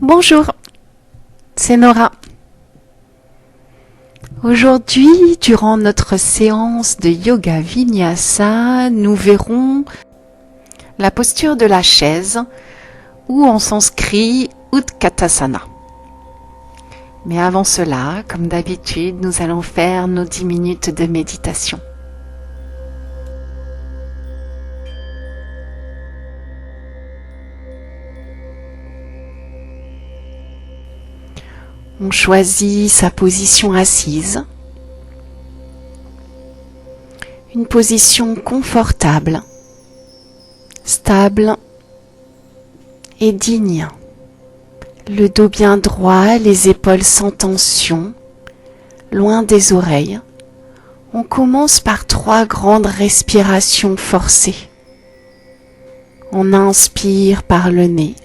Bonjour, c'est Nora. Aujourd'hui, durant notre séance de yoga vinyasa, nous verrons la posture de la chaise ou en sanskrit Utkatasana. Mais avant cela, comme d'habitude, nous allons faire nos 10 minutes de méditation. On choisit sa position assise, une position confortable, stable et digne. Le dos bien droit, les épaules sans tension, loin des oreilles. On commence par 3 grandes respirations forcées. On inspire par le nez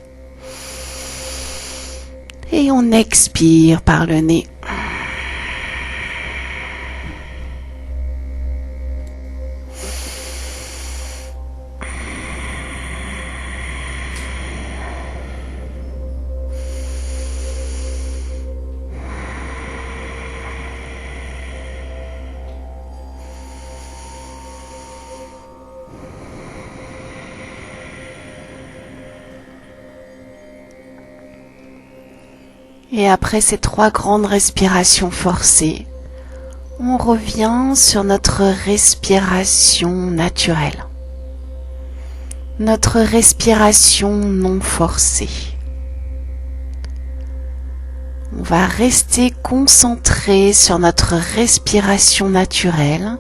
et on expire par le nez. Et après ces 3 grandes respirations forcées, on revient sur notre respiration naturelle. Notre respiration non forcée. On va rester concentré sur notre respiration naturelle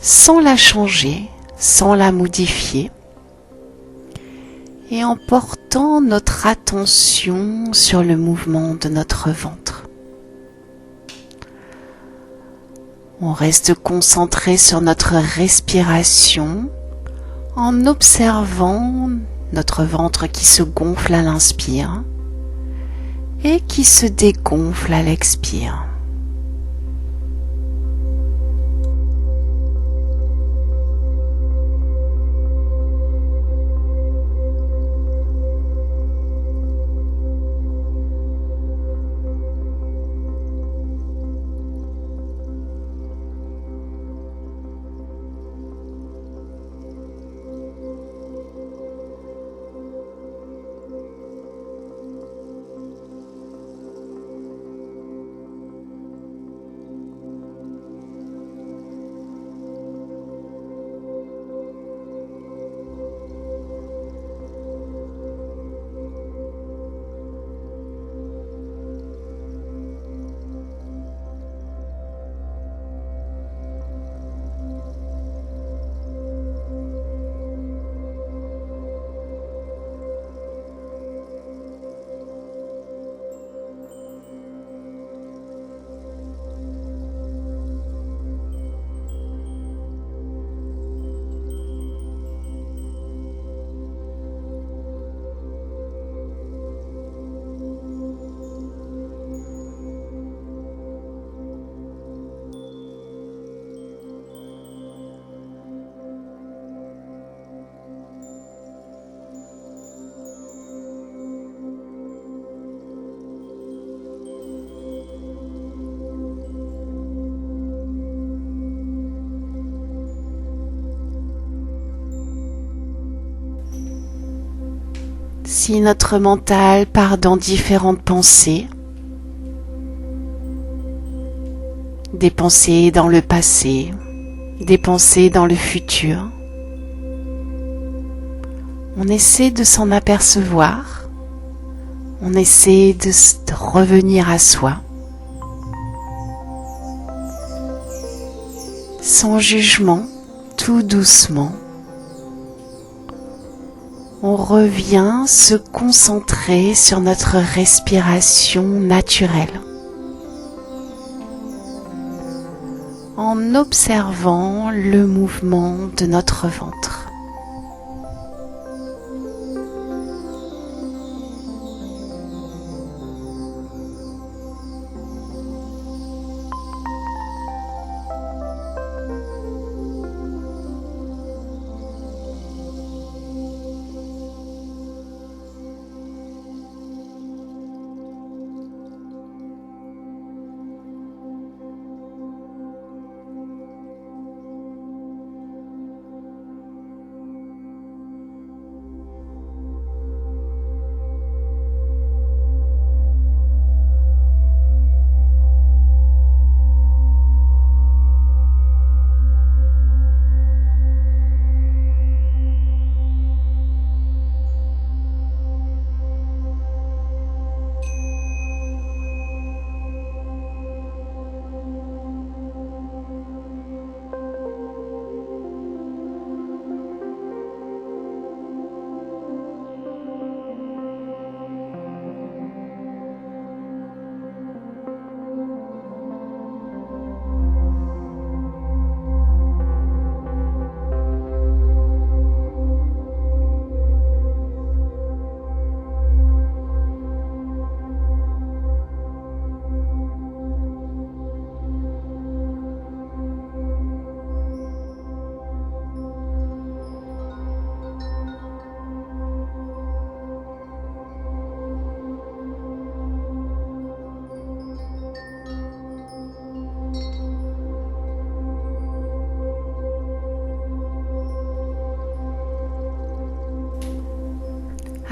sans la changer, sans la modifier. Et en portant notre attention sur le mouvement de notre ventre. On reste concentré sur notre respiration en observant notre ventre qui se gonfle à l'inspire et qui se dégonfle à l'expire. Si notre mental part dans différentes pensées, des pensées dans le passé, des pensées dans le futur, on essaie de s'en apercevoir, on essaie de revenir à soi, sans jugement, tout doucement. On revient se concentrer sur notre respiration naturelle en observant le mouvement de notre ventre.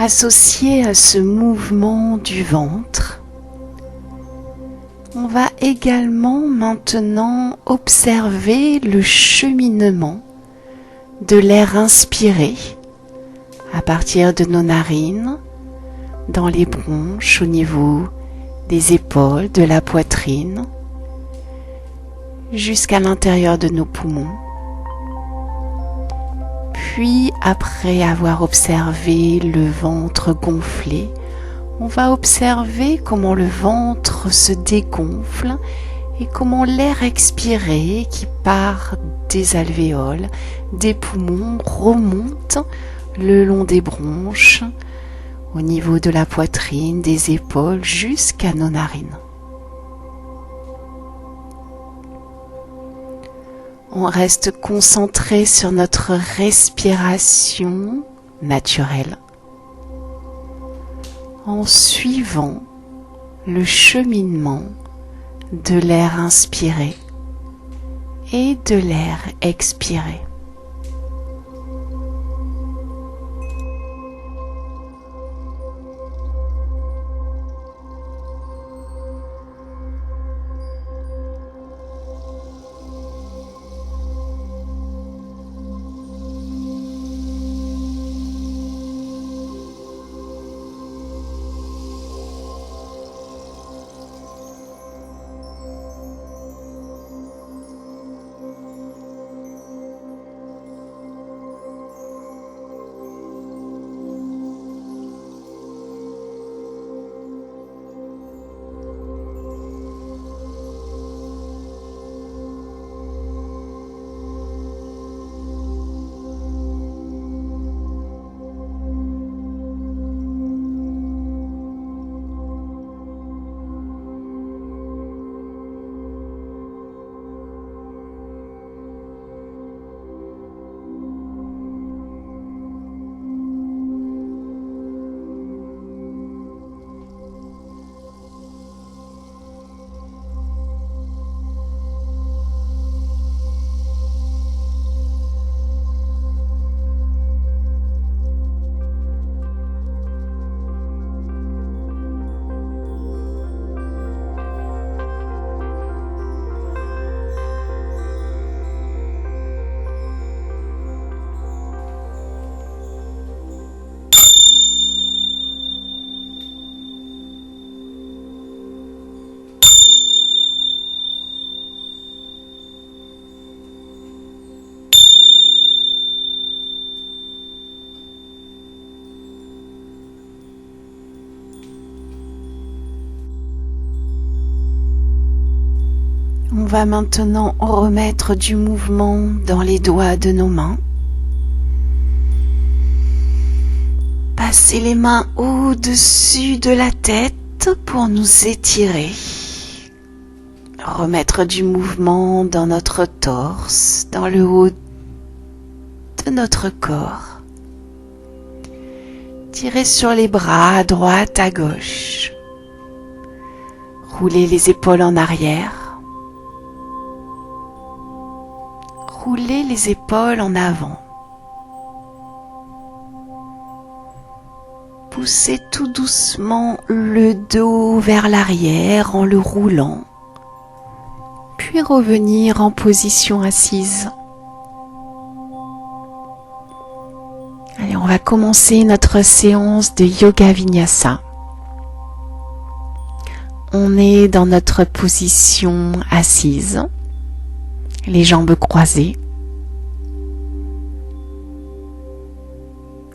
Associé à ce mouvement du ventre, on va également maintenant observer le cheminement de l'air inspiré à partir de nos narines, dans les bronches, au niveau des épaules, de la poitrine, jusqu'à l'intérieur de nos poumons. Puis, après avoir observé le ventre gonflé, on va observer comment le ventre se dégonfle et comment l'air expiré qui part des alvéoles, des poumons, remonte le long des bronches, au niveau de la poitrine, des épaules, jusqu'à nos narines. On reste concentré sur notre respiration naturelle en suivant le cheminement de l'air inspiré et de l'air expiré. On va maintenant remettre du mouvement dans les doigts de nos mains. Passer les mains au-dessus de la tête pour nous étirer. Remettre du mouvement dans notre torse, dans le haut de notre corps. Tirer sur les bras à droite, à gauche. Rouler les épaules en arrière. Rouler les épaules en avant. Poussez tout doucement le dos vers l'arrière en le roulant. Puis revenir en position assise. Allez, on va commencer notre séance de Yoga Vinyasa. On est dans notre position assise. Les jambes croisées.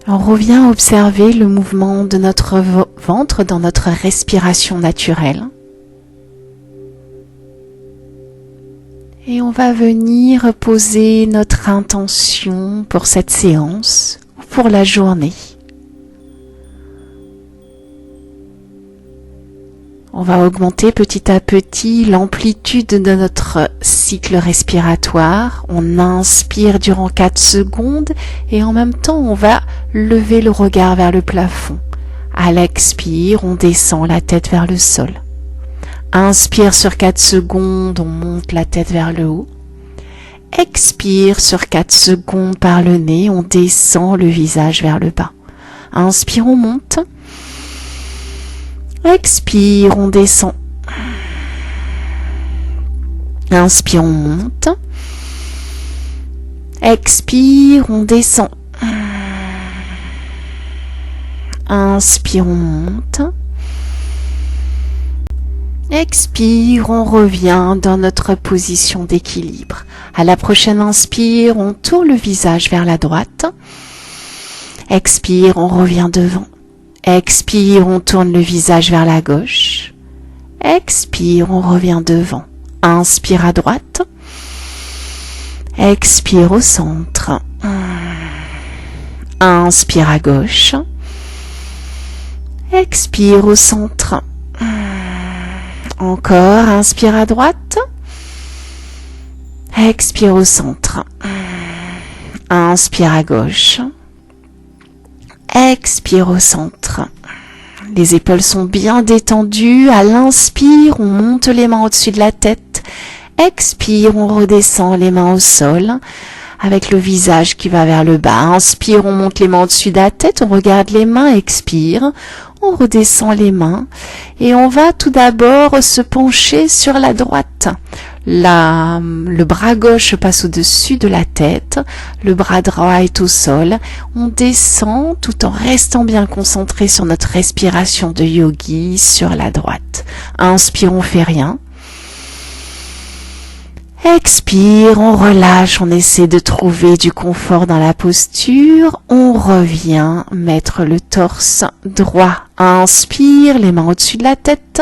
On revient observer le mouvement de notre ventre dans notre respiration naturelle. Et on va venir poser notre intention pour cette séance ou pour la journée. On va augmenter petit à petit l'amplitude de notre cycle respiratoire. On inspire durant 4 secondes et en même temps on va lever le regard vers le plafond. À l'expire, on descend la tête vers le sol. Inspire sur 4 secondes, on monte la tête vers le haut. Expire sur 4 secondes par le nez, on descend le visage vers le bas. Inspire, on monte. Expire, on descend. Inspire, on monte. Expire, on descend. Inspire, on monte. Expire, on revient dans notre position d'équilibre. À la prochaine inspire, on tourne le visage vers la droite. Expire, on revient devant. Expire, on tourne le visage vers la gauche. Expire, on revient devant. Inspire à droite. Expire au centre. Inspire à gauche. Expire au centre. Encore, inspire à droite. Expire au centre. Inspire à gauche. Expire au centre. Les épaules sont bien détendues. À l'inspire, on monte les mains au-dessus de la tête. Expire, on redescend les mains au sol avec le visage qui va vers le bas. Inspire, on monte les mains au-dessus de la tête. On regarde les mains. Expire, on redescend les mains. Et on va tout d'abord se pencher sur la droite. Le bras gauche passe au-dessus de la tête, le bras droit est au sol. On descend tout en restant bien concentré sur notre respiration de yogi sur la droite. Inspire, on fait rien. Expire, on relâche, on essaie de trouver du confort dans la posture. On revient mettre le torse droit. Inspire, les mains au-dessus de la tête.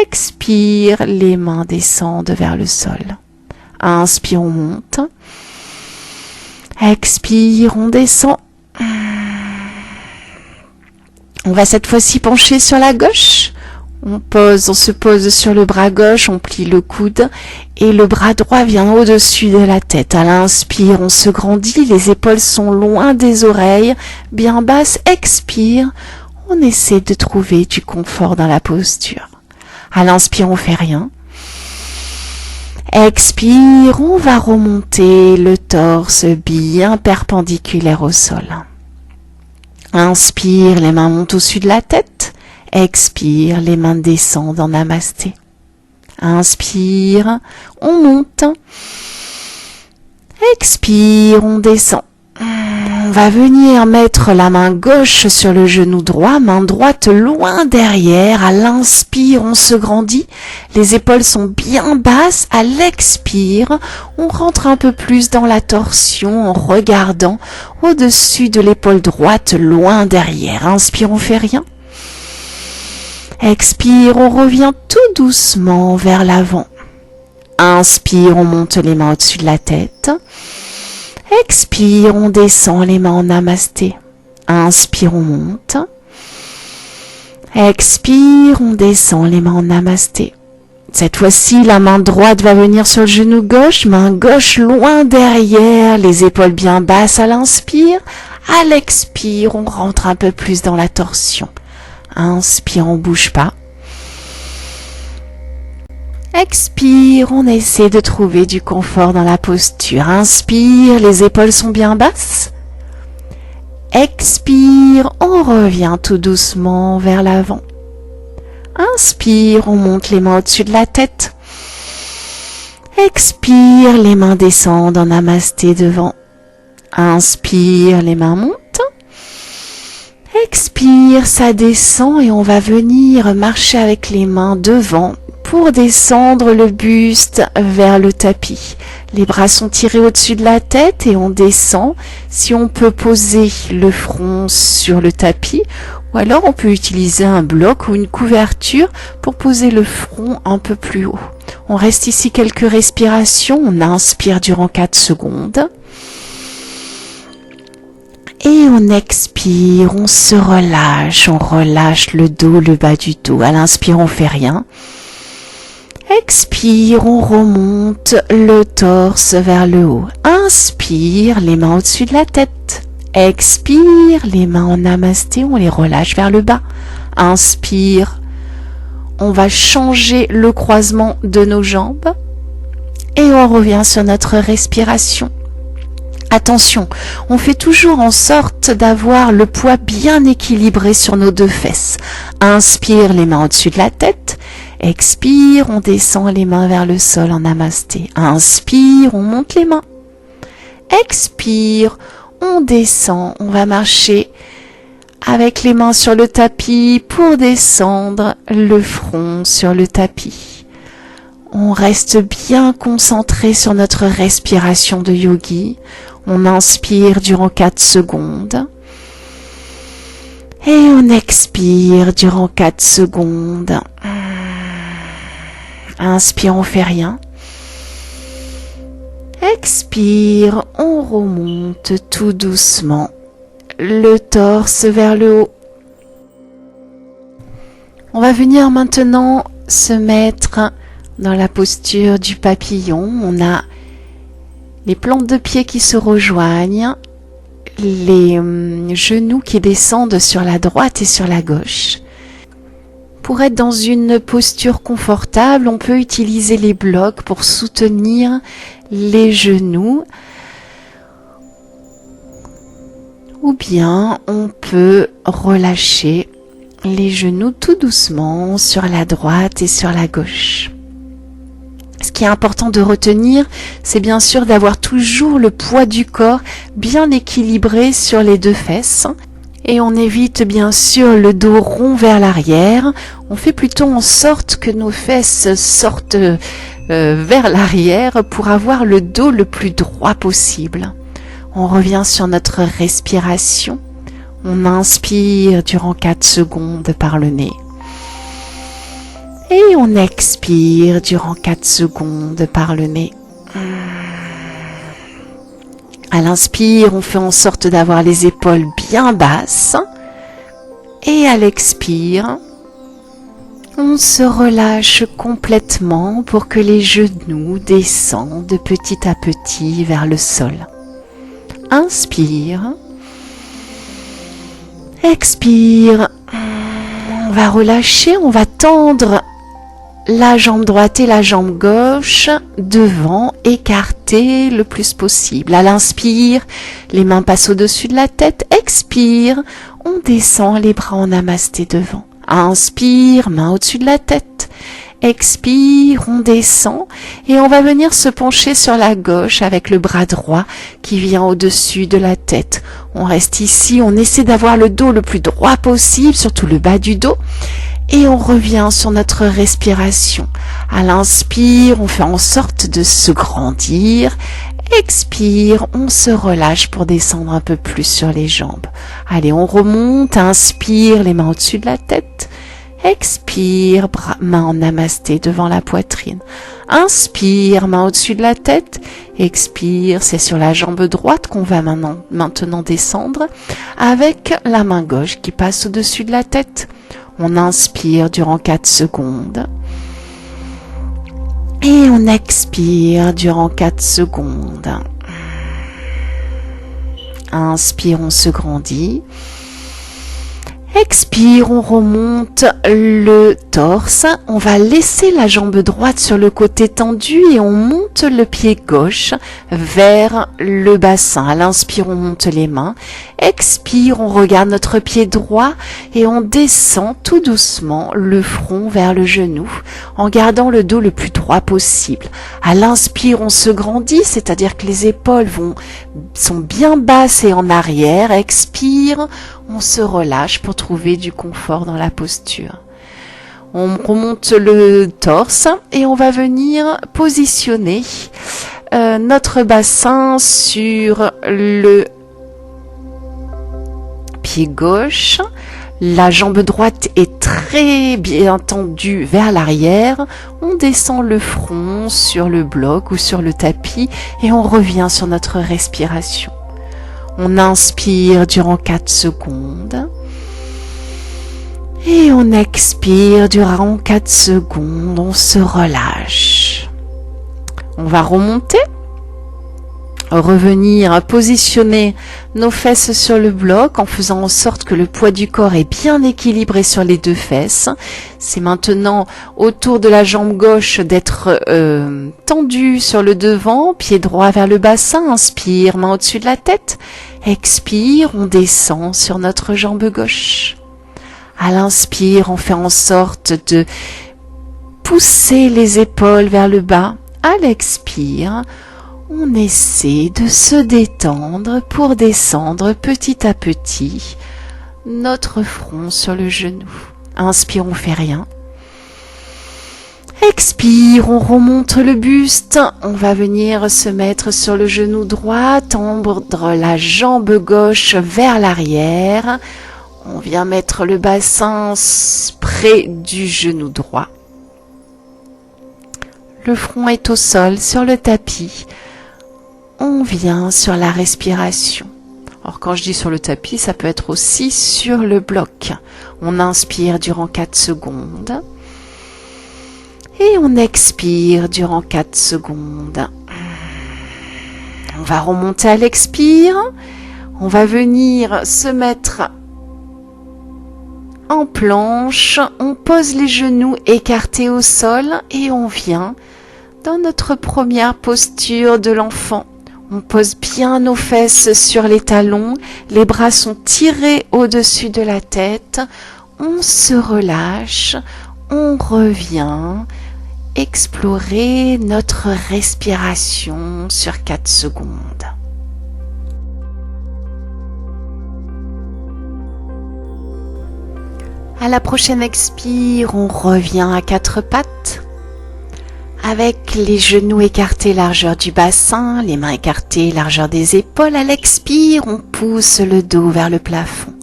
Expire, les mains descendent vers le sol. Inspire, on monte. Expire, on descend. On va cette fois-ci pencher sur la gauche. On se pose sur le bras gauche, on plie le coude et le bras droit vient au-dessus de la tête. À l'inspire, on se grandit, les épaules sont loin des oreilles, bien basses. Expire, on essaie de trouver du confort dans la posture. À l'inspire, on fait rien. Expire, on va remonter le torse bien perpendiculaire au sol. Inspire, les mains montent au-dessus de la tête. Expire, les mains descendent en namasté. Inspire, on monte. Expire, on descend. On va venir mettre la main gauche sur le genou droit, main droite loin derrière. À l'inspire, on se grandit. Les épaules sont bien basses. À l'expire, on rentre un peu plus dans la torsion en regardant au-dessus de l'épaule droite, loin derrière. Inspire, on fait rien. Expire, on revient tout doucement vers l'avant. Inspire, on monte les mains au-dessus de la tête. Expire, on descend les mains en namasté. Inspire, on monte. Expire, on descend les mains en namasté. Cette fois-ci, la main droite va venir sur le genou gauche, main gauche loin derrière, les épaules bien basses à l'inspire. À l'expire, on rentre un peu plus dans la torsion. Inspire, on bouge pas. Expire, on essaie de trouver du confort dans la posture. Inspire, les épaules sont bien basses. Expire, on revient tout doucement vers l'avant. Inspire, on monte les mains au-dessus de la tête. Expire, les mains descendent en namasté devant. Inspire, les mains montent. Expire, ça descend et on va venir marcher avec les mains devant pour descendre le buste vers le tapis. Les bras sont tirés au-dessus de la tête et on descend. Si on peut poser le front sur le tapis, ou alors on peut utiliser un bloc ou une couverture pour poser le front un peu plus haut. On reste ici quelques respirations. On inspire durant 4 secondes. Et on expire, on se relâche, on relâche le dos, le bas du dos. À l'inspire, on fait rien. Expire, on remonte le torse vers le haut. Inspire, les mains au-dessus de la tête. Expire, les mains en namasté, on les relâche vers le bas. Inspire, on va changer le croisement de nos jambes. Et on revient sur notre respiration. Attention, on fait toujours en sorte d'avoir le poids bien équilibré sur nos deux fesses. Inspire, les mains au-dessus de la tête. Expire, on descend les mains vers le sol en namasté. Inspire, on monte les mains. Expire, on descend, on va marcher avec les mains sur le tapis pour descendre le front sur le tapis. On reste bien concentré sur notre respiration de yogi. On inspire durant 4 secondes. Et on expire durant 4 secondes. Inspire, on fait rien. Expire, on remonte tout doucement. Le torse vers le haut. On va venir maintenant se mettre dans la posture du papillon. On a les plantes de pied qui se rejoignent, les genoux qui descendent sur la droite et sur la gauche. Pour être dans une posture confortable, on peut utiliser les blocs pour soutenir les genoux. Ou bien on peut relâcher les genoux tout doucement sur la droite et sur la gauche. Ce qui est important de retenir, c'est bien sûr d'avoir toujours le poids du corps bien équilibré sur les deux fesses. Et on évite bien sûr le dos rond vers l'arrière. On fait plutôt en sorte que nos fesses sortent vers l'arrière pour avoir le dos le plus droit possible. On revient sur notre respiration. On inspire durant 4 secondes par le nez. Et on expire durant 4 secondes par le nez. À l'inspire, on fait en sorte d'avoir les épaules bien basses. Et à l'expire, on se relâche complètement pour que les genoux descendent petit à petit vers le sol. Inspire. Expire. On va relâcher, on va tendre la jambe droite et la jambe gauche devant, écartées le plus possible. À l'inspire, les mains passent au-dessus de la tête. Expire, on descend les bras en namasté devant. Inspire, main au-dessus de la tête. Expire, on descend et on va venir se pencher sur la gauche avec le bras droit qui vient au-dessus de la tête. On reste ici, on essaie d'avoir le dos le plus droit possible, surtout le bas du dos. Et on revient sur notre respiration. À l'inspire, on fait en sorte de se grandir. Expire, on se relâche pour descendre un peu plus sur les jambes. Allez, on remonte, inspire, les mains au-dessus de la tête. Expire, main en namasté devant la poitrine. Inspire, main au-dessus de la tête. Expire, c'est sur la jambe droite qu'on va maintenant descendre avec la main gauche qui passe au-dessus de la tête. On inspire durant 4 secondes. Et on expire durant 4 secondes. Inspire, on se grandit. Expire, on remonte le torse. On va laisser la jambe droite sur le côté tendu et on monte le pied gauche vers le bassin. À l'inspire, on monte les mains. Expire, on regarde notre pied droit et on descend tout doucement le front vers le genou en gardant le dos le plus droit possible. À l'inspire, on se grandit, c'est-à-dire que les épaules sont bien basses et en arrière. Expire, on se relâche pour trouver du confort dans la posture. On remonte le torse et on va venir positionner notre bassin sur le pied gauche. La jambe droite est très bien tendue vers l'arrière. On descend le front sur le bloc ou sur le tapis et on revient sur notre respiration. On inspire durant 4 secondes. Et on expire durant 4 secondes. On se relâche. On va remonter. revenir positionner nos fesses sur le bloc en faisant en sorte que le poids du corps est bien équilibré sur les deux fesses. C'est maintenant autour de la jambe gauche d'être tendu sur le devant, pied droit vers le bassin, inspire, main au-dessus de la tête, expire, on descend sur notre jambe gauche. À l'inspire, on fait en sorte de pousser les épaules vers le bas. À l'expire, on essaie de se détendre pour descendre petit à petit notre front sur le genou. Inspire, on fait rien. Expire, on remonte le buste. On va venir se mettre sur le genou droit, tendre la jambe gauche vers l'arrière. On vient mettre le bassin près du genou droit. Le front est au sol, sur le tapis. On vient sur la respiration. Alors quand je dis sur le tapis, ça peut être aussi sur le bloc. On inspire durant 4 secondes. Et on expire durant 4 secondes. On va remonter à l'expire. On va venir se mettre en planche. On pose les genoux écartés au sol et on vient dans notre première posture de l'enfant. On pose bien nos fesses sur les talons, les bras sont tirés au-dessus de la tête, on se relâche, on revient explorer notre respiration sur 4 secondes. À la prochaine expire, on revient à 4 pattes. Avec les genoux écartés, largeur du bassin, les mains écartées, largeur des épaules. À l'expire, on pousse le dos vers le plafond.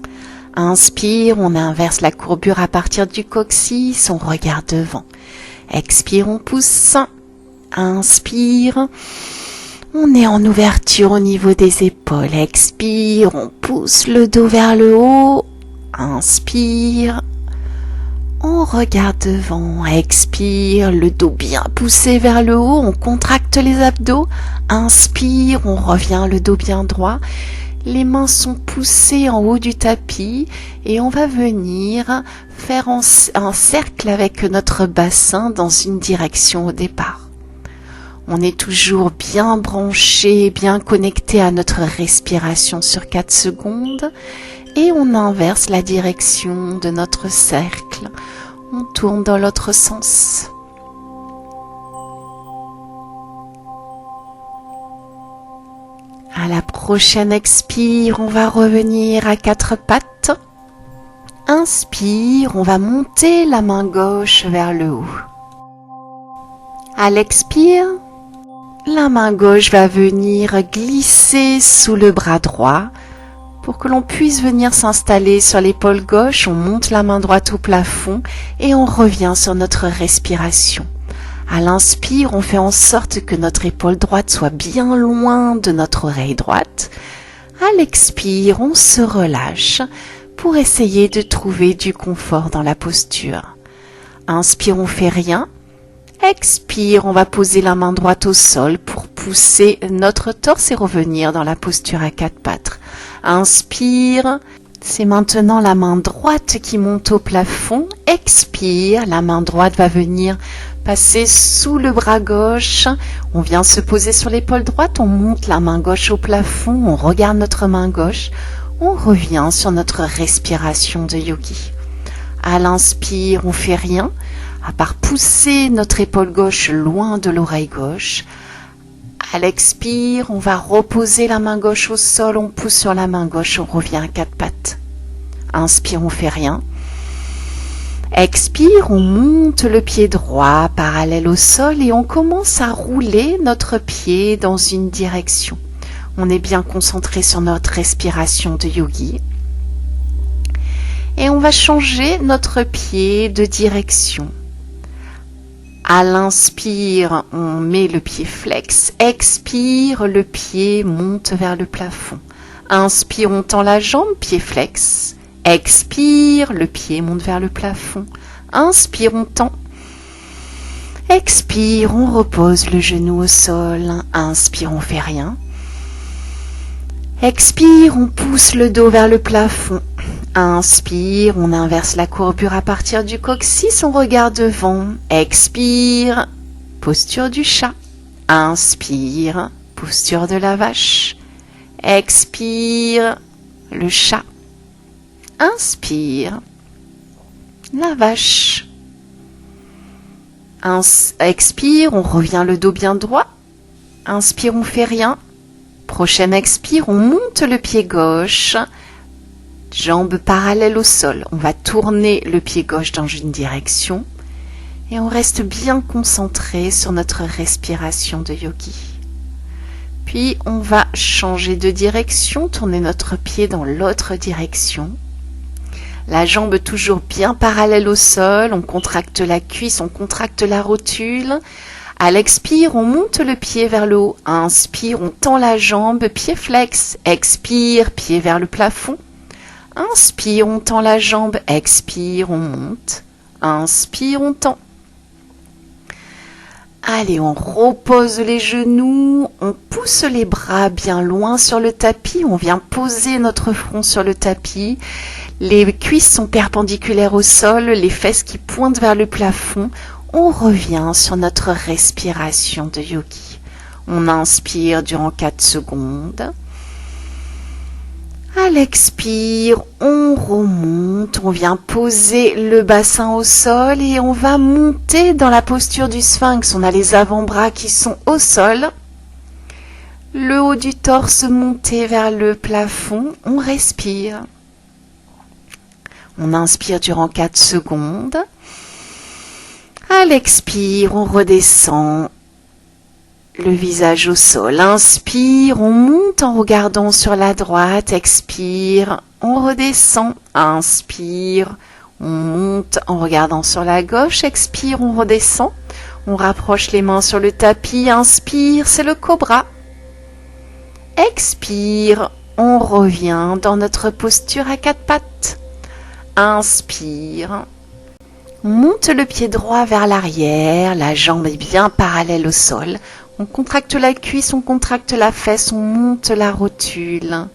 Inspire, on inverse la courbure à partir du coccyx, on regarde devant. Expire, on pousse. Inspire, on est en ouverture au niveau des épaules. Expire, on pousse le dos vers le haut. Inspire. On regarde devant, expire, le dos bien poussé vers le haut, on contracte les abdos, inspire, on revient le dos bien droit, les mains sont poussées en haut du tapis et on va venir faire un cercle avec notre bassin dans une direction au départ. On est toujours bien branché, bien connecté à notre respiration sur 4 secondes. Et on inverse la direction de notre cercle. On tourne dans l'autre sens. À la prochaine expire, on va revenir à 4 pattes. Inspire, on va monter la main gauche vers le haut. À l'expire, la main gauche va venir glisser sous le bras droit. Pour que l'on puisse venir s'installer sur l'épaule gauche, on monte la main droite au plafond et on revient sur notre respiration. À l'inspire, on fait en sorte que notre épaule droite soit bien loin de notre oreille droite. À l'expire, on se relâche pour essayer de trouver du confort dans la posture. Inspire, on fait rien. Expire, on va poser la main droite au sol pour pousser notre torse et revenir dans la posture à 4 pattes. Inspire, c'est maintenant la main droite qui monte au plafond. Expire, la main droite va venir passer sous le bras gauche. On vient se poser sur l'épaule droite, on monte la main gauche au plafond, on regarde notre main gauche. On revient sur notre respiration de yogi. À l'inspire, on fait rien, à part pousser notre épaule gauche loin de l'oreille gauche. À l'expire, on va reposer la main gauche au sol, on pousse sur la main gauche, on revient à 4 pattes. Inspire, on fait rien. Expire, on monte le pied droit parallèle au sol et on commence à rouler notre pied dans une direction. On est bien concentré sur notre respiration de yogi. Et on va changer notre pied de direction. À l'inspire, on met le pied flex. Expire, le pied monte vers le plafond. Inspire, on tend la jambe, pied flex. Expire, le pied monte vers le plafond. Inspire, on tend. Expire, on repose le genou au sol. Inspire, on fait rien. Expire, on pousse le dos vers le plafond. Inspire, on inverse la courbure à partir du coccyx, on regarde devant. Expire, posture du chat. Inspire, posture de la vache. Expire, le chat. Inspire, la vache. Expire, on revient le dos bien droit. Inspire, on fait rien. Prochaine expire, on monte le pied gauche. Jambes parallèles au sol. On va tourner le pied gauche dans une direction. Et on reste bien concentré sur notre respiration de yogi. Puis on va changer de direction, tourner notre pied dans l'autre direction. La jambe toujours bien parallèle au sol, on contracte la cuisse, on contracte la rotule. À l'expire, on monte le pied vers le haut. Inspire, on tend la jambe, pied flex. Expire, pied vers le plafond. Inspire, on tend la jambe. Expire, on monte. Inspire, on tend. Allez, on repose les genoux, on pousse les bras bien loin sur le tapis, on vient poser notre front sur le tapis. Les cuisses sont perpendiculaires au sol, les fesses qui pointent vers le plafond. On revient sur notre respiration de yogi. On inspire durant 4 secondes. À l'expire, on remonte, on vient poser le bassin au sol et on va monter dans la posture du sphinx. On a les avant-bras qui sont au sol. Le haut du torse monté vers le plafond. On respire. On inspire durant 4 secondes. À l'expire, on redescend le visage au sol. Inspire, on monte en regardant sur la droite. Expire, on redescend. Inspire, on monte en regardant sur la gauche. Expire, on redescend. On rapproche les mains sur le tapis. Inspire, c'est le cobra. Expire, on revient dans notre posture à 4 pattes. Inspire. On monte le pied droit vers l'arrière. La jambe est bien parallèle au sol. On contracte la cuisse, on contracte la fesse, on monte la rotule.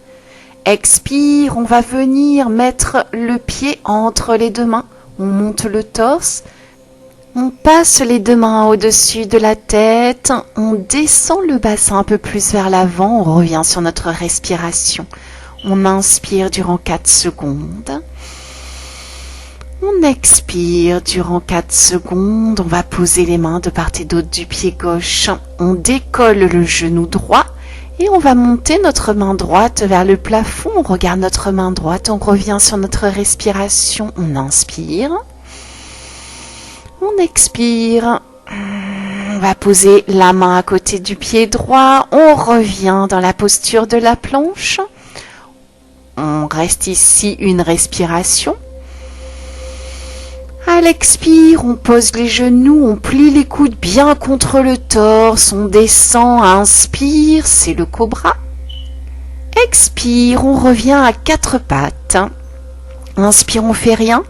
Expire, on va venir mettre le pied entre les deux mains. On monte le torse. On passe les deux mains au-dessus de la tête. On descend le bassin un peu plus vers l'avant. On revient sur notre respiration. On inspire durant 4 secondes. On expire durant 4 secondes. On va poser les mains de part et d'autre du pied gauche. On décolle le genou droit et on va monter notre main droite vers le plafond. On regarde notre main droite. On revient sur notre respiration. On inspire. On expire. On va poser la main à côté du pied droit. On revient dans la posture de la planche. On reste ici une respiration. À l'expire, on pose les genoux, on plie les coudes bien contre le torse, on descend, inspire, c'est le cobra. Expire, on revient à 4 pattes. Inspire, on fait rien.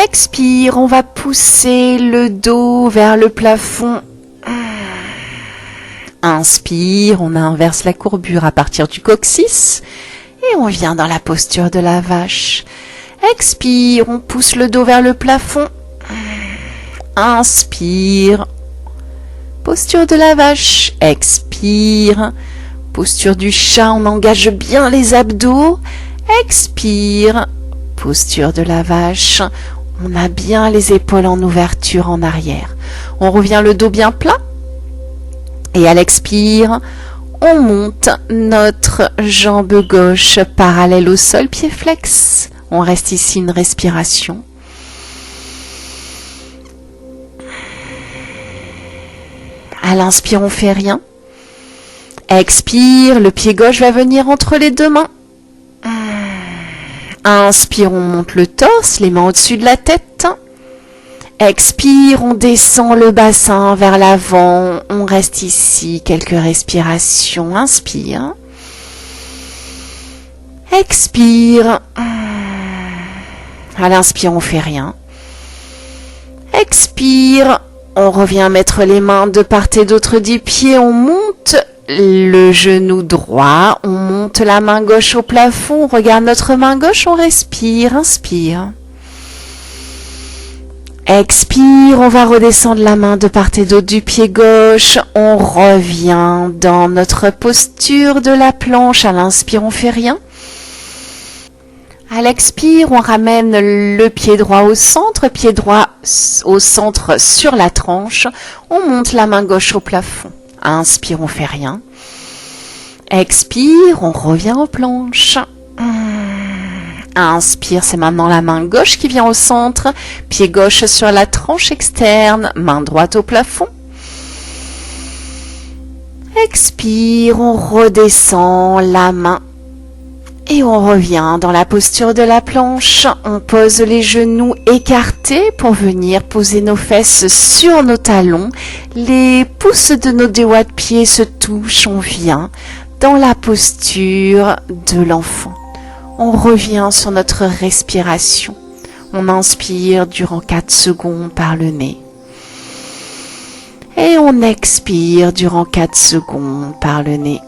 Expire, on va pousser le dos vers le plafond. Inspire, on inverse la courbure à partir du coccyx et on vient dans la posture de la vache. Expire, on pousse le dos vers le plafond. Inspire, posture de la vache. Expire, posture du chat, on engage bien les abdos. Expire, posture de la vache. On a bien les épaules en ouverture en arrière. On revient le dos bien plat. Et à l'expire, on monte notre jambe gauche parallèle au sol, pied flex. On reste ici une respiration. À l'inspire, on fait rien. Expire, le pied gauche va venir entre les deux mains. Inspire, on monte le torse, les mains au-dessus de la tête. Expire, on descend le bassin vers l'avant. On reste ici quelques respirations. Inspire. Expire. À l'inspire, on fait rien. Expire. On revient mettre les mains de part et d'autre du pied. On monte le genou droit, on monte la main gauche au plafond, on regarde notre main gauche, on respire, inspire. Expire, on va redescendre la main de part et d'autre du pied gauche, on revient dans notre posture de la planche, à l'inspire on fait rien. À l'expire, on ramène le pied droit au centre sur la tranche, on monte la main gauche au plafond. Inspire, on fait rien. Expire, on revient aux planches. Inspire, c'est maintenant la main gauche qui vient au centre, pied gauche sur la tranche externe, main droite au plafond. Expire, on redescend la main et on revient dans la posture de la planche. On pose les genoux écartés pour venir poser nos fesses sur nos talons. Les pouces de nos doigts de pied se touchent, on vient dans la posture de l'enfant. On revient sur notre respiration. On inspire durant 4 secondes par le nez. Et on expire durant 4 secondes par le nez.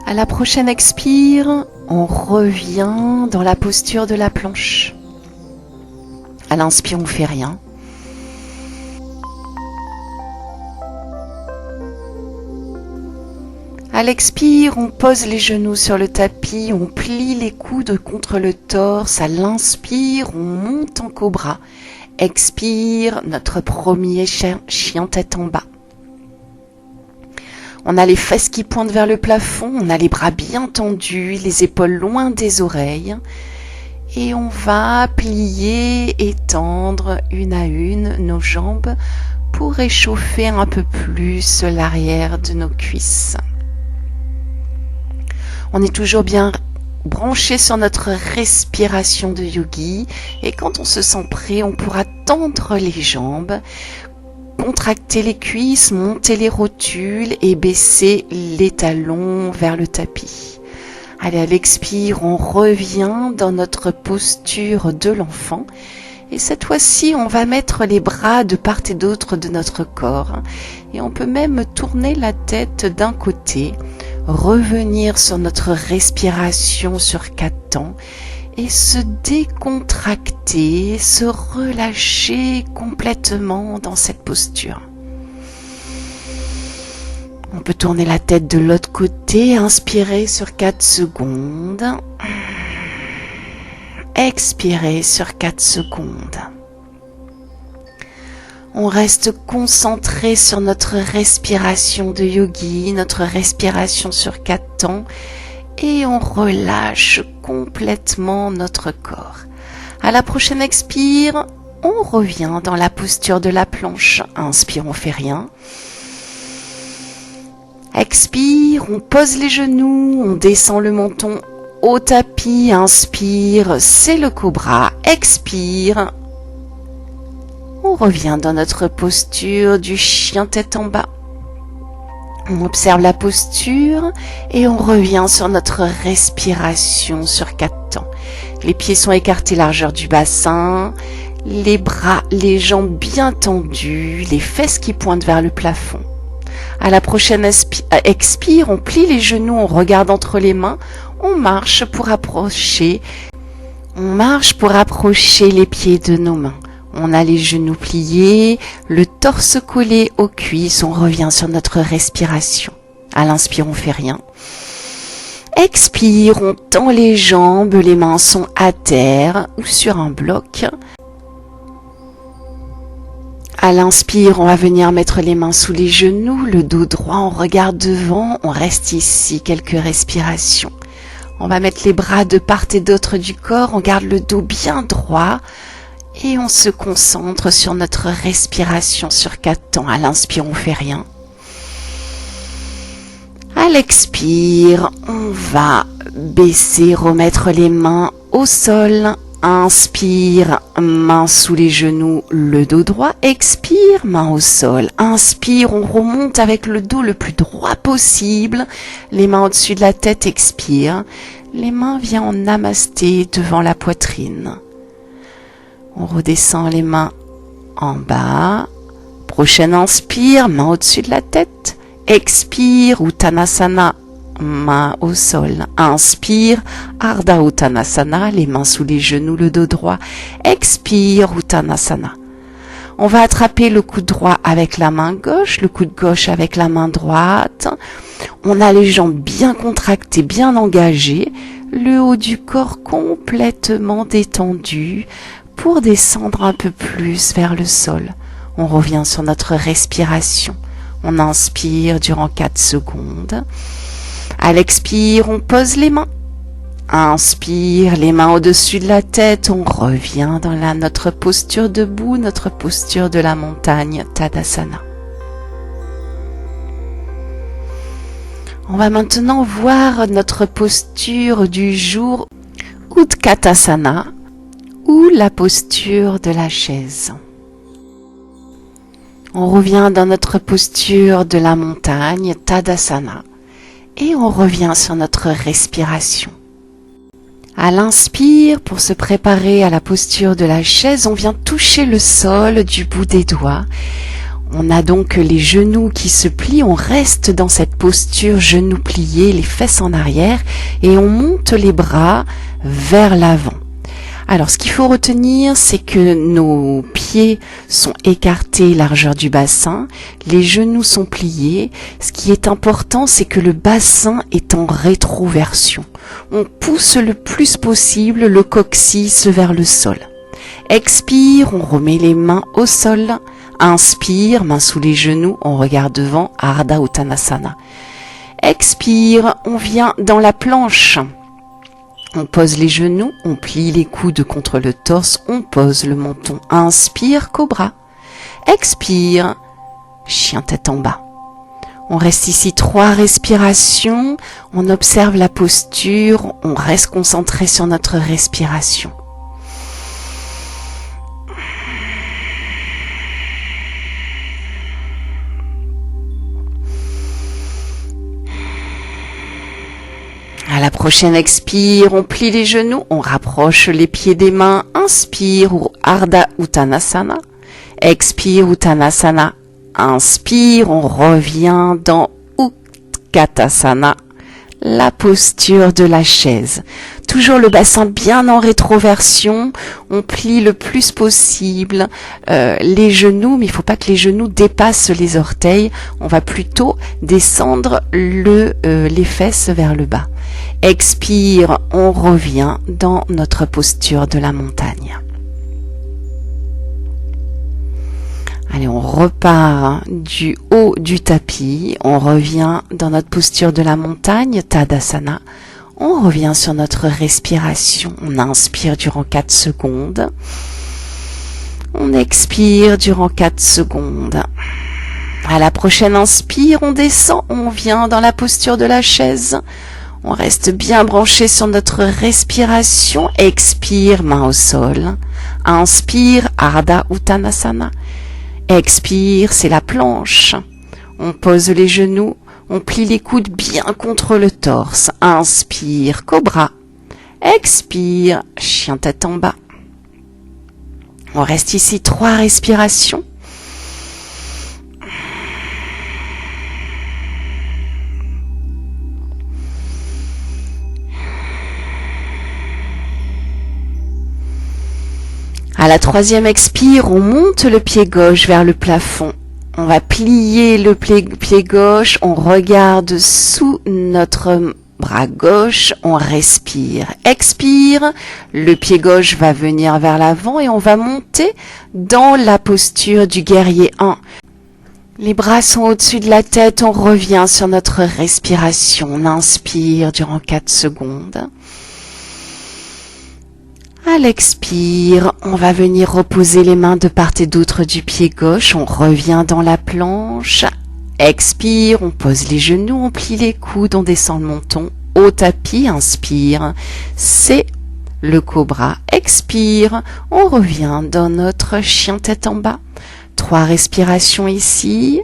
À la prochaine expire, on revient dans la posture de la planche. À l'inspire, on fait rien. À l'expire, on pose les genoux sur le tapis, on plie les coudes contre le torse. À l'inspire, on monte en cobra. Expire, notre premier chien tête en bas. On a les fesses qui pointent vers le plafond, on a les bras bien tendus, les épaules loin des oreilles. Et on va plier et tendre une à une nos jambes pour réchauffer un peu plus l'arrière de nos cuisses. On est toujours bien branché sur notre respiration de yogi et quand on se sent prêt, on pourra tendre les jambes, contracter les cuisses, monter les rotules et baisser les talons vers le tapis. Allez, à l'expire, on revient dans notre posture de l'enfant. Et cette fois-ci, on va mettre les bras de part et d'autre de notre corps. Et on peut même tourner la tête d'un côté, revenir sur notre respiration sur 4 temps et se décontracter, se relâcher complètement dans cette posture. On peut tourner la tête de l'autre côté, inspirer sur 4 secondes, expirer sur 4 secondes. On reste concentré sur notre respiration de yogi, notre respiration sur 4 temps et on relâche complètement notre corps. À la prochaine expire, on revient dans la posture de la planche. Inspire, on fait rien. Expire, on pose les genoux, on descend le menton au tapis. Inspire, c'est le cobra. Expire, on revient dans notre posture du chien tête en bas. On observe la posture et on revient sur notre respiration sur 4 temps. Les pieds sont écartés largeur du bassin, les bras, les jambes bien tendues, les fesses qui pointent vers le plafond. À la prochaine expire, on plie les genoux, on regarde entre les mains, on marche pour approcher les pieds de nos mains. On a les genoux pliés, le torse collé aux cuisses, on revient sur notre respiration. À l'inspire, on fait rien. Expire, on tend les jambes, les mains sont à terre ou sur un bloc. À l'inspire, on va venir mettre les mains sous les genoux, le dos droit, on regarde devant, on reste ici quelques respirations. On va mettre les bras de part et d'autre du corps, on garde le dos bien droit. Et on se concentre sur notre respiration sur 4 temps. À l'inspire, on fait rien. À l'expire, on va baisser, remettre les mains au sol. Inspire, main sous les genoux, le dos droit. Expire, main au sol. Inspire, on remonte avec le dos le plus droit possible. Les mains au-dessus de la tête, expire. Les mains viennent en namasté devant la poitrine. On redescend les mains en bas. Prochaine inspire, main au-dessus de la tête. Expire, Uttanasana, main au sol. Inspire, Ardha Uttanasana, les mains sous les genoux, le dos droit. Expire, Uttanasana. On va attraper le coude droit avec la main gauche, le coude gauche avec la main droite. On a les jambes bien contractées, bien engagées, le haut du corps complètement détendu pour descendre un peu plus vers le sol. On revient sur notre respiration. On inspire durant 4 secondes. À l'expire, on pose les mains. Inspire, les mains au-dessus de la tête, on revient dans notre posture debout, notre posture de la montagne, Tadasana. On va maintenant voir notre posture du jour, Utkatasana, ou la posture de la chaise. On revient dans notre posture de la montagne, Tadasana, et on revient sur notre respiration. À l'inspire, pour se préparer à la posture de la chaise, on vient toucher le sol du bout des doigts. On a donc les genoux qui se plient, on reste dans cette posture, genoux pliés, les fesses en arrière, et on monte les bras vers l'avant. Alors, ce qu'il faut retenir, c'est que nos pieds sont écartés largeur du bassin, les genoux sont pliés. Ce qui est important, c'est que le bassin est en rétroversion. On pousse le plus possible le coccyx vers le sol. Expire, on remet les mains au sol. Inspire, main sous les genoux, on regarde devant, Ardha Uttanasana. Expire, on vient dans la planche. On pose les genoux, on plie les coudes contre le torse, on pose le menton. Inspire, cobra. Expire, chien tête en bas. On reste ici 3 respirations, on observe la posture, on reste concentré sur notre respiration. À la prochaine expire, on plie les genoux, on rapproche les pieds des mains. Inspire, Ardha Uttanasana. Expire, Uttanasana. Inspire, on revient dans Utkatasana, la posture de la chaise. Toujours le bassin bien en rétroversion, on plie le plus possible les genoux, mais il ne faut pas que les genoux dépassent les orteils. On va plutôt descendre les fesses vers le bas. Expire, on revient dans notre posture de la montagne. Allez, on repart du haut du tapis, on revient dans notre posture de la montagne, Tadasana. On revient sur notre respiration, on inspire durant 4 secondes. On expire durant 4 secondes. À la prochaine inspire, on descend, on vient dans la posture de la chaise. On reste bien branché sur notre respiration. Expire, main au sol. Inspire, Ardha Uttanasana. Expire, c'est la planche. On pose les genoux, on plie les coudes bien contre le torse. Inspire, cobra. Expire, chien tête en bas. On reste ici 3 respirations. À la 3e expire, on monte le pied gauche vers le plafond. On va plier le pied gauche, on regarde sous notre bras gauche, on respire. Expire, le pied gauche va venir vers l'avant et on va monter dans la posture du guerrier 1. Les bras sont au-dessus de la tête, on revient sur notre respiration. On inspire durant 4 secondes. À l'expire, on va venir reposer les mains de part et d'autre du pied gauche. On revient dans la planche. Expire, on pose les genoux, on plie les coudes, on descend le menton. Au tapis, inspire, c'est le cobra. Expire, on revient dans notre chien tête en bas. 3 respirations ici.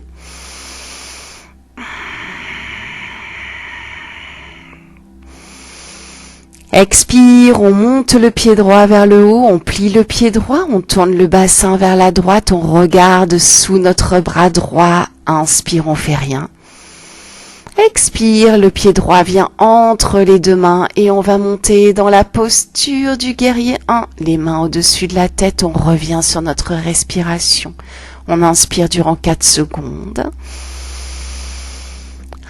Expire, on monte le pied droit vers le haut, on plie le pied droit, on tourne le bassin vers la droite, on regarde sous notre bras droit. Inspire, on fait rien. Expire, le pied droit vient entre les deux mains et on va monter dans la posture du guerrier 1. Les mains au-dessus de la tête, on revient sur notre respiration. On inspire durant 4 secondes.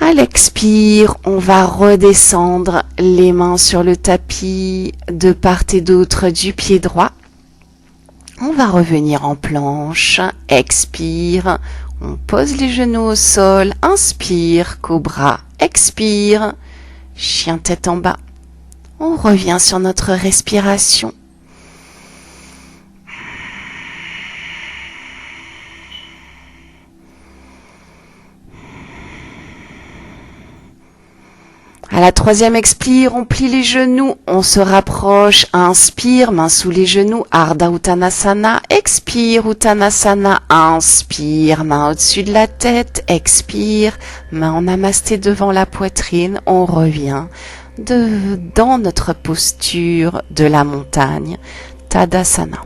À l'expire, on va redescendre les mains sur le tapis de part et d'autre du pied droit. On va revenir en planche. Expire, on pose les genoux au sol. Inspire, cobra. Expire, chien tête en bas. On revient sur notre respiration. À la 3e expire, on plie les genoux, on se rapproche, inspire, main sous les genoux, Ardha Uttanasana, expire, Uttanasana, inspire, main au-dessus de la tête, expire, main en namasté devant la poitrine, on revient dans notre posture de la montagne, Tadasana.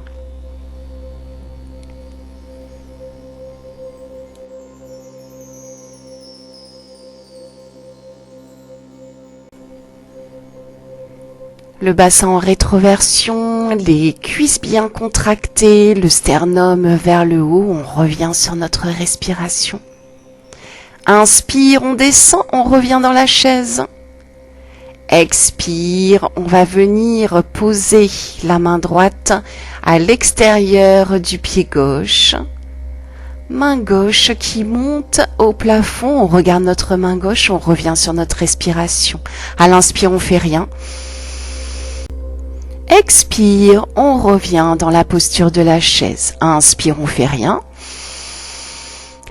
Le bassin en rétroversion, les cuisses bien contractées, le sternum vers le haut, on revient sur notre respiration. Inspire, on descend, on revient dans la chaise. Expire, on va venir poser la main droite à l'extérieur du pied gauche. Main gauche qui monte au plafond, on regarde notre main gauche, on revient sur notre respiration. À l'inspire, on fait rien. Expire, on revient dans la posture de la chaise. Inspire, on fait rien.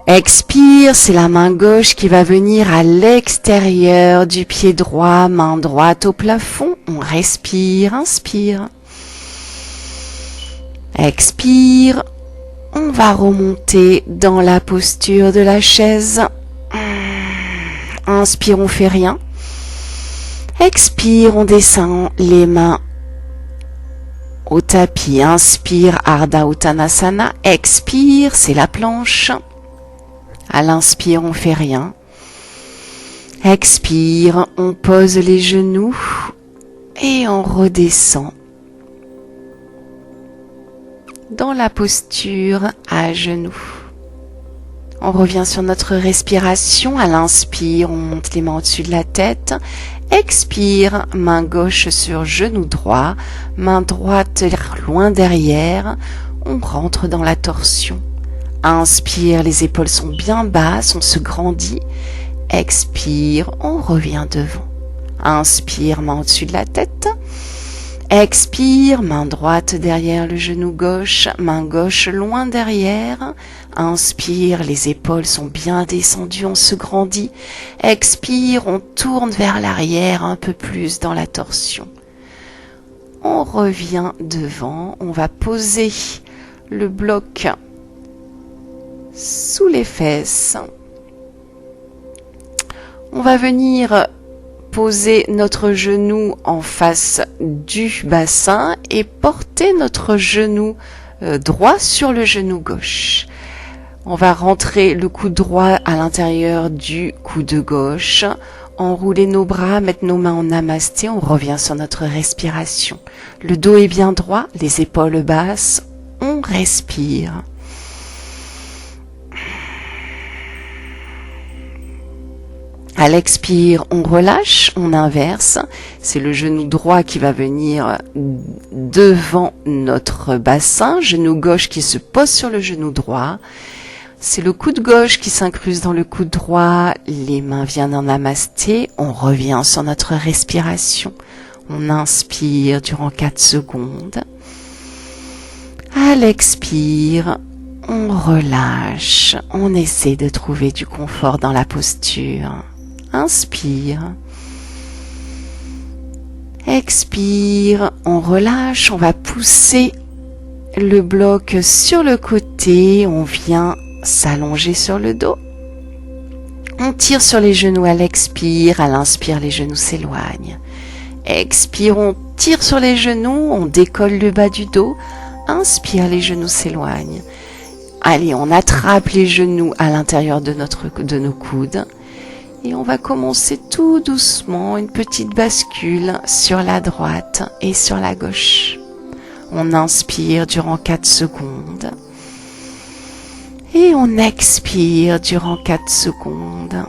Expire, c'est la main gauche qui va venir à l'extérieur du pied droit, main droite au plafond. On respire, inspire. Expire, on va remonter dans la posture de la chaise. Inspire, on fait rien. Expire, on descend les mains au tapis. Inspire, Ardha Uttanasana. Expire, c'est la planche. À l'inspire, on fait rien. Expire, on pose les genoux et on redescend dans la posture à genoux. On revient sur notre respiration. À l'inspire, on monte les mains au-dessus de la tête. Expire, main gauche sur genou droit, main droite loin derrière. On rentre dans la torsion. Inspire, les épaules sont bien basses, on se grandit. Expire, on revient devant. Inspire, main au-dessus de la tête. Expire, main droite derrière le genou gauche, main gauche loin derrière. Inspire, les épaules sont bien descendues, on se grandit. Expire, on tourne vers l'arrière un peu plus dans la torsion. On revient devant, on va poser le bloc sous les fesses. On va venir poser notre genou en face du bassin et porter notre genou droit sur le genou gauche. On va rentrer le coude droit à l'intérieur du coude gauche, enrouler nos bras, mettre nos mains en namasté, on revient sur notre respiration. Le dos est bien droit, les épaules basses, on respire. À l'expire, on relâche, on inverse. C'est le genou droit qui va venir devant notre bassin, genou gauche qui se pose sur le genou droit. C'est le coude gauche qui s'incruse dans le coude droit, les mains viennent en namasté, on revient sur notre respiration. On inspire durant 4 secondes. À l'expire, on relâche, on essaie de trouver du confort dans la posture. Inspire. Expire, on relâche, on va pousser le bloc sur le côté, on vient s'allonger sur le dos. On tire sur les genoux à l'expire, à l'inspire, les genoux s'éloignent. Expire, on tire sur les genoux, on décolle le bas du dos. Inspire, les genoux s'éloignent. Allez, on attrape les genoux à l'intérieur de nos coudes. Et on va commencer tout doucement une petite bascule sur la droite et sur la gauche. On inspire durant 4 secondes. Et on expire durant 4 secondes.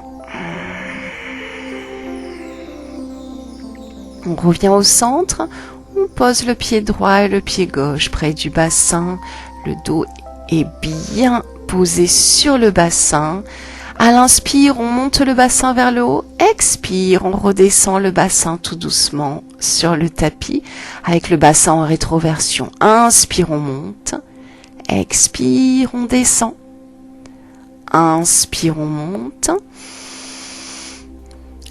On revient au centre. On pose le pied droit et le pied gauche près du bassin. Le dos est bien posé sur le bassin. À l'inspire, on monte le bassin vers le haut. Expire, on redescend le bassin tout doucement sur le tapis avec le bassin en rétroversion. Inspire, on monte. Expire, on descend. Inspire, on monte.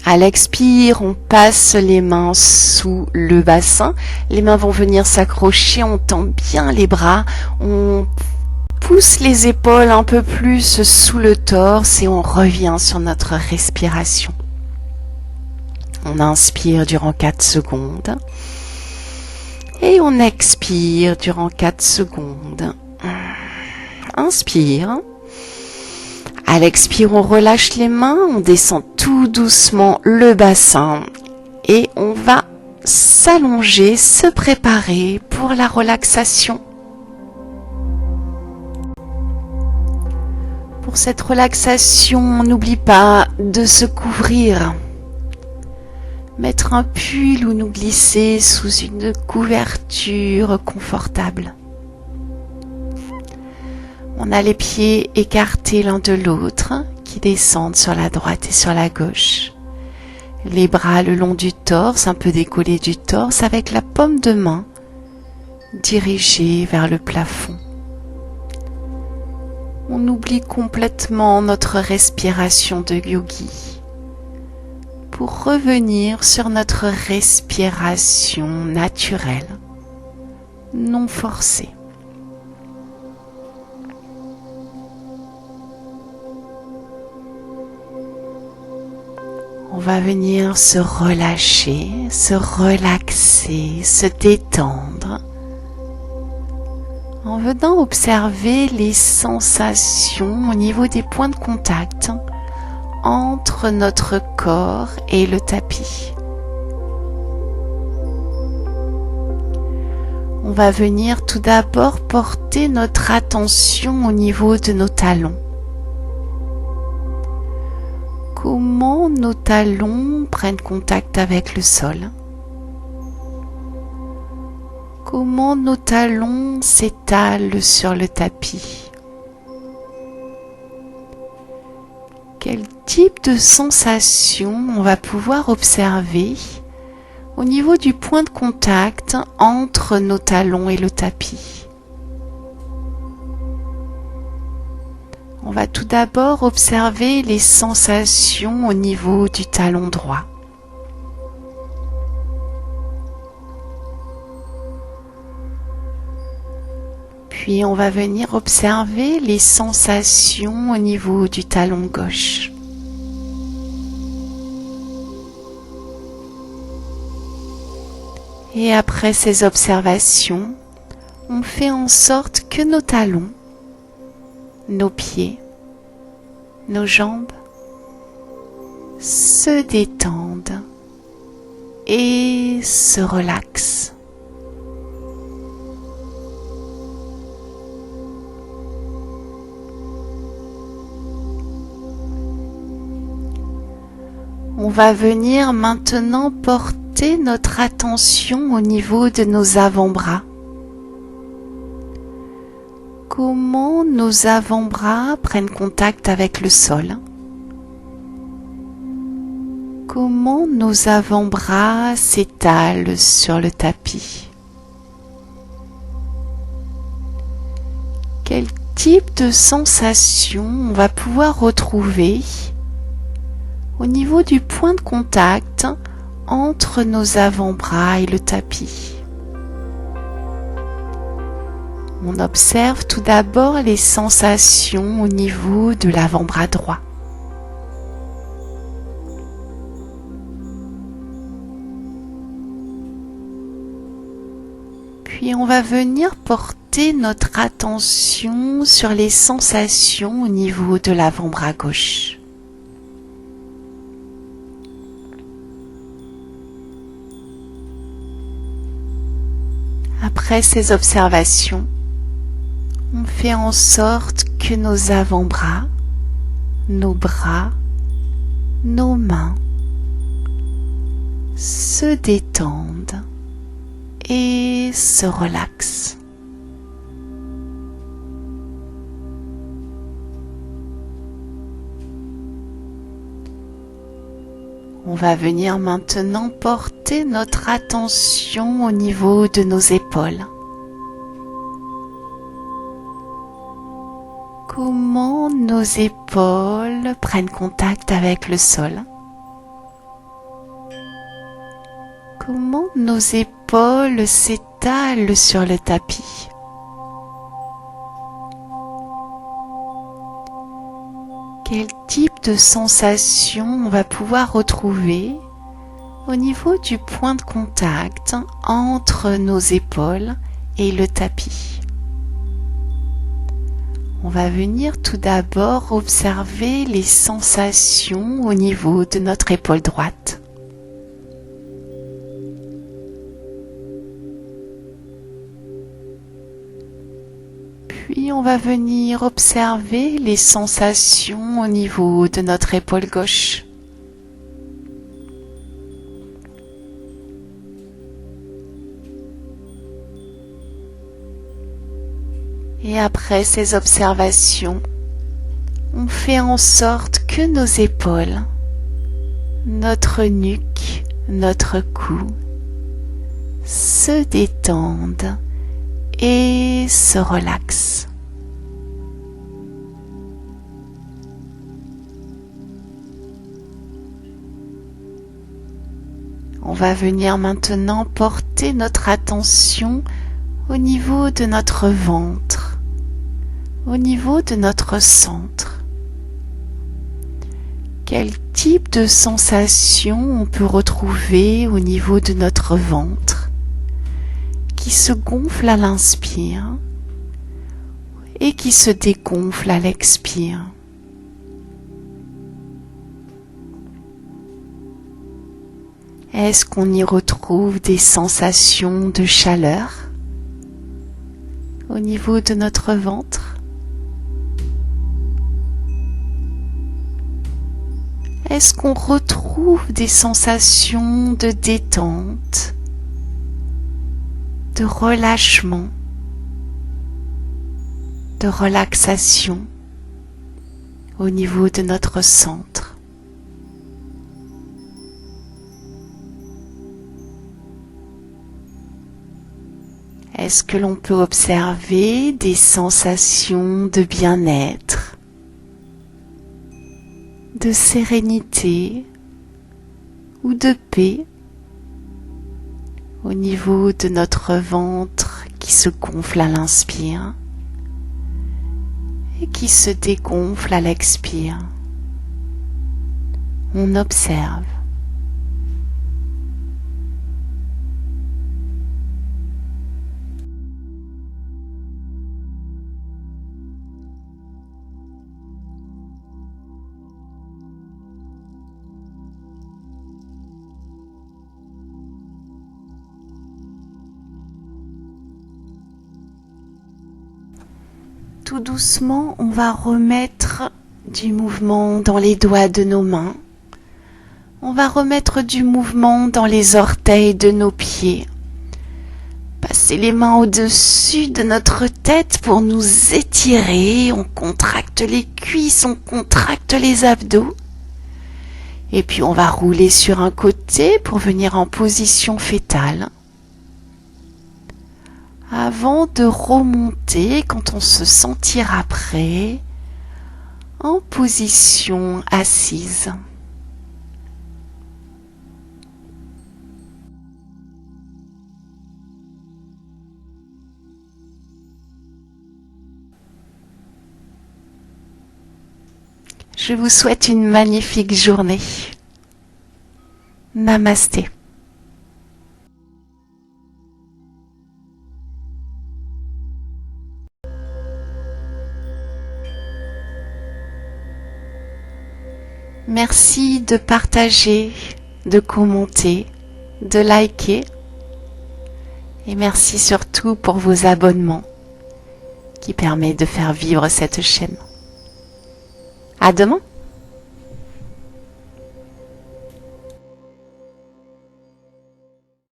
À l'expire, on passe les mains sous le bassin. Les mains vont venir s'accrocher, on tend bien les bras. On pousse les épaules un peu plus sous le torse et on revient sur notre respiration. On inspire durant 4 secondes. Et on expire durant 4 secondes. Inspire. À l'expire, on relâche les mains, on descend tout doucement le bassin et on va s'allonger, se préparer pour la relaxation. Pour cette relaxation, on n'oublie pas de se couvrir. Mettre un pull ou nous glisser sous une couverture confortable. On a les pieds écartés l'un de l'autre qui descendent sur la droite et sur la gauche. Les bras le long du torse, un peu décollés du torse avec la paume de main dirigée vers le plafond. On oublie complètement notre respiration de yogi pour revenir sur notre respiration naturelle, non forcée. On va venir se relâcher, se relaxer, se détendre en venant observer les sensations au niveau des points de contact entre notre corps et le tapis. On va venir tout d'abord porter notre attention au niveau de nos talons. Comment nos talons prennent contact avec le sol? Comment nos talons s'étalent sur le tapis? Quel type de sensation on va pouvoir observer au niveau du point de contact entre nos talons et le tapis? On va tout d'abord observer les sensations au niveau du talon droit. Puis on va venir observer les sensations au niveau du talon gauche. Et après ces observations, on fait en sorte que nos talons, nos pieds, nos jambes se détendent et se relaxent. On va venir maintenant porter notre attention au niveau de nos avant-bras. Comment nos avant-bras prennent contact avec le sol? Comment nos avant-bras s'étalent sur le tapis? Quel type de sensation on va pouvoir retrouver au niveau du point de contact entre nos avant-bras et le tapis? On observe tout d'abord les sensations au niveau de l'avant-bras droit. Puis on va venir porter notre attention sur les sensations au niveau de l'avant-bras gauche. Après ces observations, on fait en sorte que nos avant-bras, nos bras, nos mains se détendent et se relaxent. On va venir maintenant porter notre attention au niveau de nos épaules. Comment nos épaules prennent contact avec le sol? Comment nos épaules s'étalent sur le tapis? Quel type de sensation on va pouvoir retrouver au niveau du point de contact entre nos épaules et le tapis? On va venir tout d'abord observer les sensations au niveau de notre épaule droite. Puis on va venir observer les sensations au niveau de notre épaule gauche. Et après ces observations, on fait en sorte que nos épaules, notre nuque, notre cou se détendent et se relaxent. On va venir maintenant porter notre attention au niveau de notre ventre, au niveau de notre centre. Quel type de sensation on peut retrouver au niveau de notre ventre qui se gonfle à l'inspire et qui se dégonfle à l'expire? Est-ce qu'on y retrouve des sensations de chaleur au niveau de notre ventre? Est-ce qu'on retrouve des sensations de détente, de relâchement, de relaxation au niveau de notre centre? Est-ce que l'on peut observer des sensations de bien-être, de sérénité ou de paix au niveau de notre ventre qui se gonfle à l'inspire et qui se dégonfle à l'expire? On observe. Tout doucement, on va remettre du mouvement dans les doigts de nos mains. On va remettre du mouvement dans les orteils de nos pieds. Passer les mains au-dessus de notre tête pour nous étirer. On contracte les cuisses, on contracte les abdos. Et puis on va rouler sur un côté pour venir en position fétale. Avant de remonter, quand on se sentira prêt, en position assise. Je vous souhaite une magnifique journée. Namasté. Merci de partager, de commenter, de liker. Et merci surtout pour vos abonnements qui permettent de faire vivre cette chaîne. À demain!